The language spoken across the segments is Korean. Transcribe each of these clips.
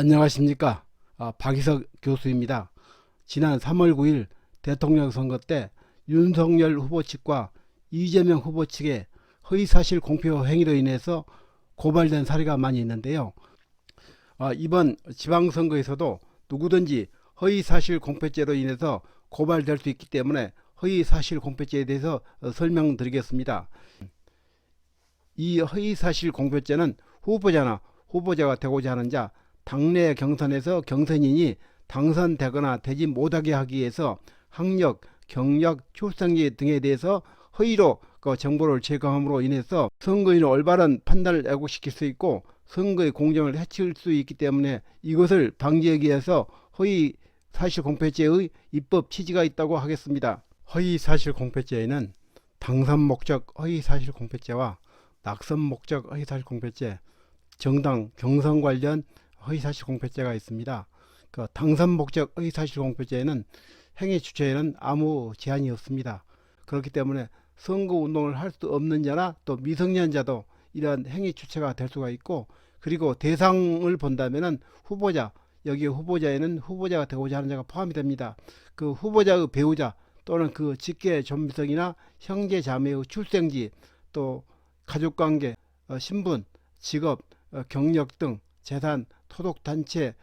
안녕하십니까. 박희석 교수입니다. 지난 3월 9일 대통령 선거 때 윤석열 후보 측과 이재명 후보 측의 허위사실 공표 행위로 인해서 고발된 사례가 많이 있는데요. 이번 지방선거에서도 누구든지 허위사실 공표죄로 인해서 고발될 수 있기 때문에 허위사실 공표죄에 대해서 설명드리겠습니다. 이 허위사실 공표죄는 후보자나 후보자가 되고자 하는 자, 당내 경선에서 경선인이 당선되거나 되지 못하게 하기 위해서 학력, 경력, 출생지 등에 대해서 허위로 정보를 제공함으로 인해서 선거인의 올바른 판단을 왜곡시킬 수 있고 선거의 공정을 해칠 수 있기 때문에 이것을 방지하기 위해서 허위 사실 공표죄의 입법 취지가 있다고 하겠습니다. 허위 사실 공표죄에는 당선 목적 허위 사실 공표죄와 낙선 목적 허위 사실 공표죄, 정당 경선 관련 허위사실 공표죄가 있습니다. 당선 목적 허위사실 공표죄에는 행위 주체에는 아무 제한이 없습니다. 그렇기 때문에 선거운동을 할 수 없는 자나 또 미성년자도 이러한 행위 주체가 될 수가 있고, 그리고 대상을 본다면은 후보자, 여기 후보자에는 후보자가 되고자 하는 자가 포함이 됩니다. 그 후보자의 배우자 또는 그 직계 존비성이나 형제 자매의 출생지, 또 가족관계, 신분, 직업, 경력 등 재산, 토독단체,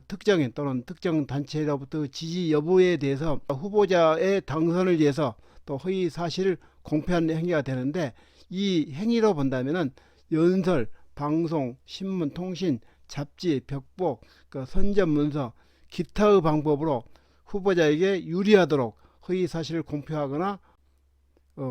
특정인 또는 특정 단체로부터 지지 여부에 대해서 후보자의 당선을 위해서 또 허위 사실을 공표한 행위가 되는데, 이 행위로 본다면은 연설, 방송, 신문, 통신, 잡지, 벽보, 선전 문서, 기타의 방법으로 후보자에게 유리하도록 허위 사실을 공표하거나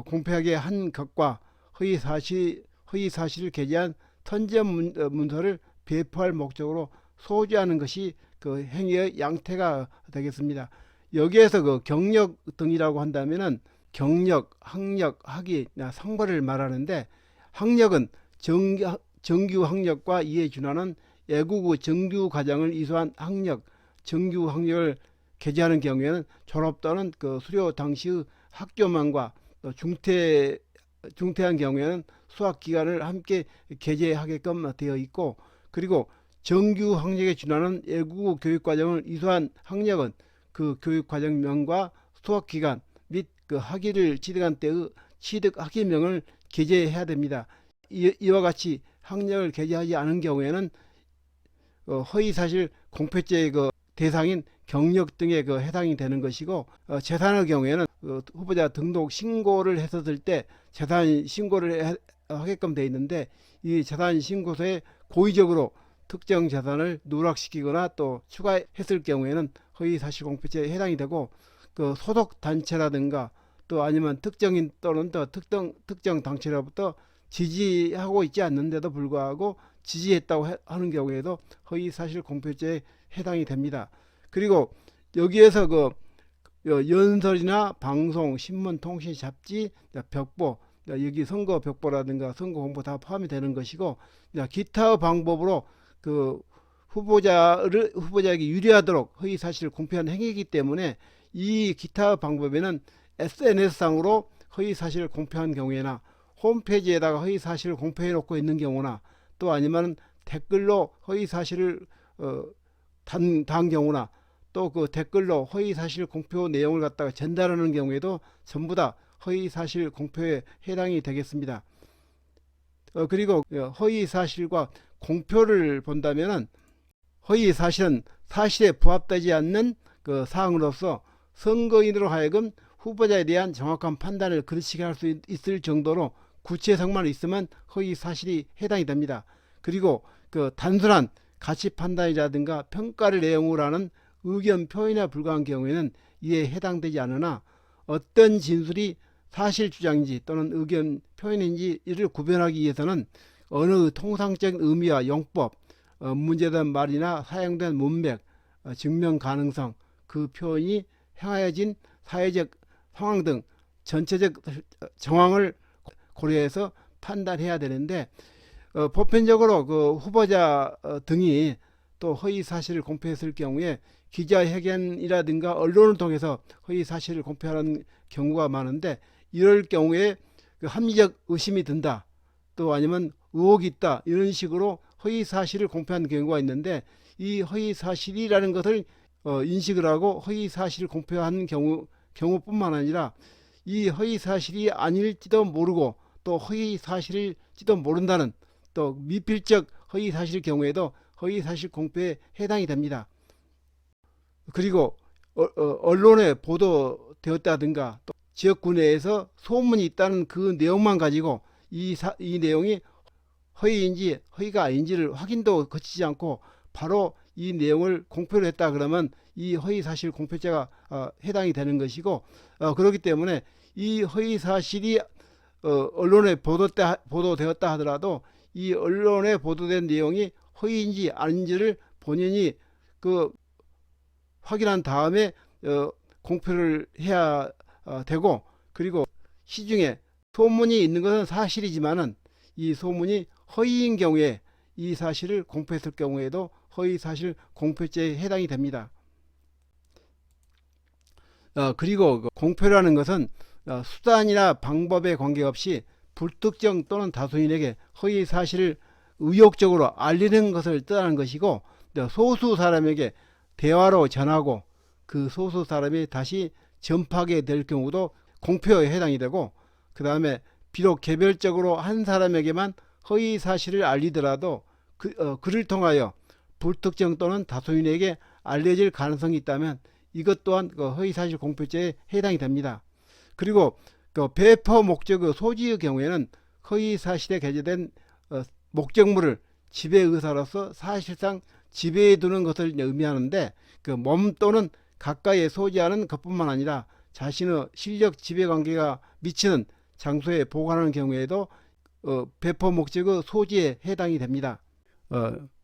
공표하게 한 것과 허위 사실을 게재한 선전 문서를 배포할 목적으로 소지하는 것이 그 행위의 양태가 되겠습니다. 여기에서 경력 등이라고 한다면은 경력, 학력, 학위, 상벌을 말하는데, 학력은 정규 학력과 이에 준하는 애국의 정규 과정을 이수한 학력, 정규 학력을 게재하는 경우에는 졸업 또는 수료 당시의 학교만과 또 중퇴한 경우에는 수학 기간을 함께 게재하게끔 되어 있고, 그리고 정규 학력에 준하는 애국어 교육과정을 이수한 학력은 그 교육과정명과 수학기간 및 학위를 취득한 때의 취득 학위명을 게재해야 됩니다. 이와 같이 학력을 게재하지 않은 경우에는 허위사실 공표죄의 대상인 경력 등에 해당이 되는 것이고, 재산의 경우에는 후보자 등록 신고를 했었을 때 재산 신고를 하게끔 되어 있는데, 이 재산 신고서에 고의적으로 특정 재산을 누락시키거나 또 추가했을 경우에는 허위사실 공표죄에 해당이 되고, 소속 단체라든가 또 아니면 특정인 또는 또 특정 단체로부터 지지하고 있지 않는데도 불구하고 지지했다고 하는 경우에도 허위사실 공표죄에 해당이 됩니다. 그리고 여기에서 연설이나 방송, 신문, 통신, 잡지, 벽보, 여기 선거 벽보라든가 선거 공보 다 포함이 되는 것이고, 기타 방법으로 후보자에게 유리하도록 허위 사실을 공표한 행위이기 때문에 이 기타 방법에는 SNS상으로 허위 사실을 공표한 경우에나 홈페이지에다가 허위 사실을 공표해 놓고 있는 경우나 또 아니면 댓글로 허위 사실을 단 경우나 또 댓글로 허위 사실 공표 내용을 갖다가 전달하는 경우에도 전부 다 허위 사실 공표에 해당이 되겠습니다. 그리고 허위 사실과 공표를 본다면은 허위 사실은 사실에 부합되지 않는 사항으로서 선거인으로 하여금 후보자에 대한 정확한 판단을 그르치게 할 수 있을 정도로 구체성만 있으면 허위 사실이 해당이 됩니다. 그리고 단순한 가치 판단이라든가 평가를 내용으로 하는 의견 표현에 불과한 경우에는 이에 해당되지 않으나, 어떤 진술이 사실 주장인지 또는 의견 표현인지 이를 구별하기 위해서는 어느 통상적 의미와 용법, 문제된 말이나 사용된 문맥, 증명 가능성, 그 표현이 행하여진 사회적 상황 등 전체적 정황을 고려해서 판단해야 되는데, 보편적으로 후보자 등이 또 허위 사실을 공표했을 경우에 기자회견이라든가 언론을 통해서 허위 사실을 공표하는 경우가 많은데, 이럴 경우에 합리적 의심이 든다, 또 아니면 의혹이 있다, 이런 식으로 허위 사실을 공표한 경우가 있는데, 이 허위 사실이라는 것을 인식을 하고 허위 사실을 공표한 경우뿐만 아니라 이 허위 사실이 아닐지도 모르고 또 허위 사실일지도 모른다는 또 미필적 허위 사실일 경우에도 허위 사실 공표에 해당이 됩니다. 그리고 언론에 보도되었다든가 또 지역구 내에서 소문이 있다는 그 내용만 가지고 이 내용이 허위인지 허위가 아닌지를 확인도 거치지 않고 바로 이 내용을 공표를 했다 그러면 이 허위사실 공표죄가 해당이 되는 것이고, 그렇기 때문에 이 허위사실이 언론에 보도되었다 하더라도 이 언론에 보도된 내용이 허위인지 아닌지를 본인이 확인한 다음에 공표를 해야 되고, 그리고 시중에 소문이 있는 것은 사실이지만은 이 소문이 허위인 경우에 이 사실을 공표했을 경우에도 허위사실 공표죄에 해당이 됩니다. 그리고 공표라는 것은 수단이나 방법에 관계없이 불특정 또는 다수인에게 허위사실을 의욕적으로 알리는 것을 뜻하는 것이고, 소수 사람에게 대화로 전하고 그 소수 사람이 다시 전파하게 될 경우도 공표에 해당이 되고, 그 다음에 비록 개별적으로 한 사람에게만 허위 사실을 알리더라도 그를 통하여 불특정 또는 다수인에게 알려질 가능성이 있다면 이것 또한 허위 사실 공표죄에 해당이 됩니다. 그리고 배포 목적의 소지의 경우에는 허위 사실에 게재된 목적물을 지배 의사로서 사실상 지배해 두는 것을 의미하는데, 몸 또는 가까이에 소지하는 것뿐만 아니라 자신의 실력 지배 관계가 미치는 장소에 보관하는 경우에도 배포 목적의 소지에 해당이 됩니다.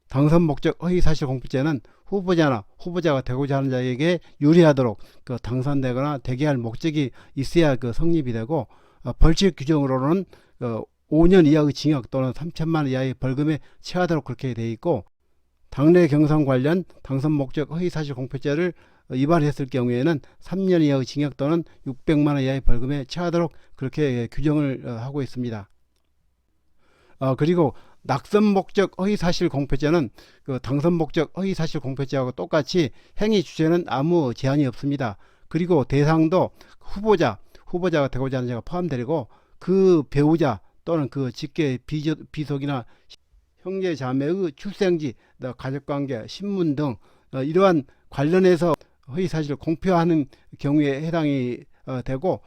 당선 목적 허위 사실 공표죄는 후보자나 후보자가 되고자 하는 자에게 유리하도록 당선되거나 되게 할 목적이 있어야 성립이 되고, 벌칙 규정으로는 5년 이하의 징역 또는 3천만 원 이하의 벌금에 처하도록 그렇게 되어 있고, 당내 경선 관련 당선 목적 허위 사실 공표죄를 위반했을 경우에는 3년 이하의 징역 또는 600만 원 이하의 벌금에 처하도록 그렇게 규정을 하고 있습니다. 그리고 낙선 목적 허위 사실 공표죄는 당선 목적 허위 사실 공표죄하고 똑같이 행위 주체는 아무 제한이 없습니다. 그리고 대상도 후보자가 되고자 하는 자가 포함되고, 그 배우자 또는 그 직계 비속이나 형제 자매의 출생지, 가족관계, 신문 등 이러한 관련해서 허위 사실을 공표하는 경우에 해당이 되고,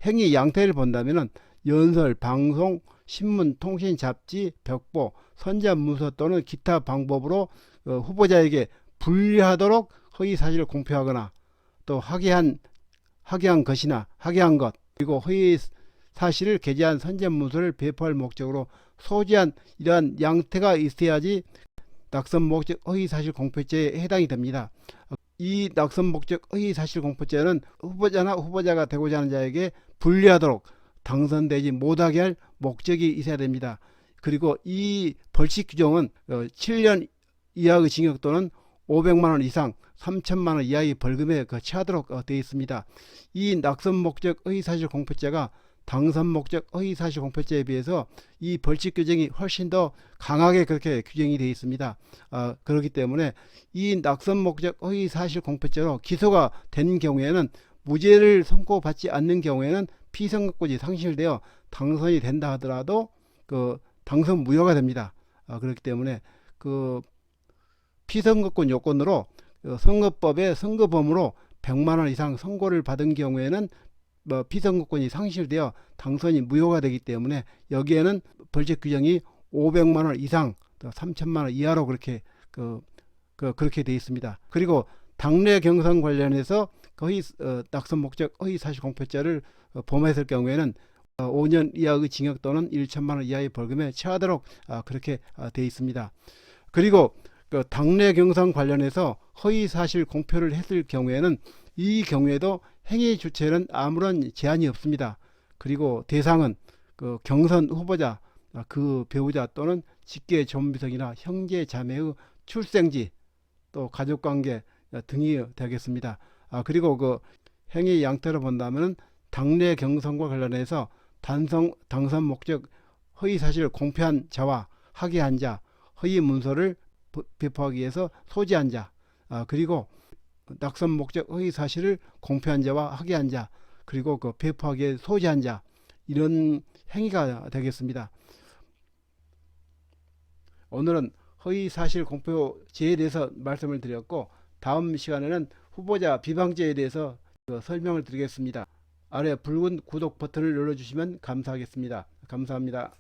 행위 양태를 본다면은 연설, 방송, 신문, 통신, 잡지, 벽보, 선전문서 또는 기타 방법으로 후보자에게 불리하도록 허위 사실을 공표하거나 또 확인한 것이나 확인한 것, 그리고 허위 사실을 게재한 선전문서를 배포할 목적으로 소지한 이러한 양태가 있어야지 낙선 목적 허위 사실 공표죄에 해당이 됩니다. 이 낙선 목적 허위 사실 공표죄는 후보자나 후보자가 되고자 하는 자에게 불리하도록 당선되지 못하게 할 목적이 있어야 됩니다. 그리고 이 벌칙 규정은 7년 이하의 징역 또는 500만 원 이상 3천만 원 이하의 벌금에 처하도록 되어 있습니다. 이 낙선 목적 허위 사실 공표죄가 당선 목적 허위 사실 공표죄에 비해서 이 벌칙 규정이 훨씬 더 강하게 그렇게 규정이 되어 있습니다. 그렇기 때문에 이 낙선 목적 허위 사실 공표죄로 기소가 된 경우에는, 무죄를 선고받지 않는 경우에는 피선거권이 상실되어 당선이 된다 하더라도 당선 무효가 됩니다. 그렇기 때문에 피선거권 요건으로 선거법의 선거범으로 100만 원 이상 선고를 받은 경우에는 피선거권이 상실되어 당선이 무효가 되기 때문에 여기에는 벌칙 규정이 500만 원 이상 3천만 원 이하로 그렇게 되어 있습니다. 그리고 당내 경선 관련해서 낙선 목적 허위 사실 공표죄를 범했을 경우에는 5년 이하의 징역 또는 1천만 원 이하의 벌금에 처하도록 그렇게 되어 있습니다. 그리고 당내 경선 관련해서 허위 사실 공표를 했을 경우에는 이 경우에도 행위 주체는 아무런 제한이 없습니다. 그리고 대상은 경선 후보자, 그 배우자 또는 직계 존비속이나 형제 자매의 출생지, 또 가족관계 등이 되겠습니다. 그리고 행위 양태로 본다면 당내 경선과 관련해서 당선 목적 허위 사실을 공표한 자와 학예한 자, 허위 문서를 배포하기 위해서 소지한 자, 그리고 낙선 목적 허위 사실을 공표한 자와 학의한 자, 그리고 그 배포하기에 소지한 자, 이런 행위가 되겠습니다. 오늘은 허위 사실 공표죄에 대해서 말씀을 드렸고, 다음 시간에는 후보자 비방죄에 대해서 설명을 드리겠습니다. 아래 붉은 구독 버튼을 눌러주시면 감사하겠습니다. 감사합니다.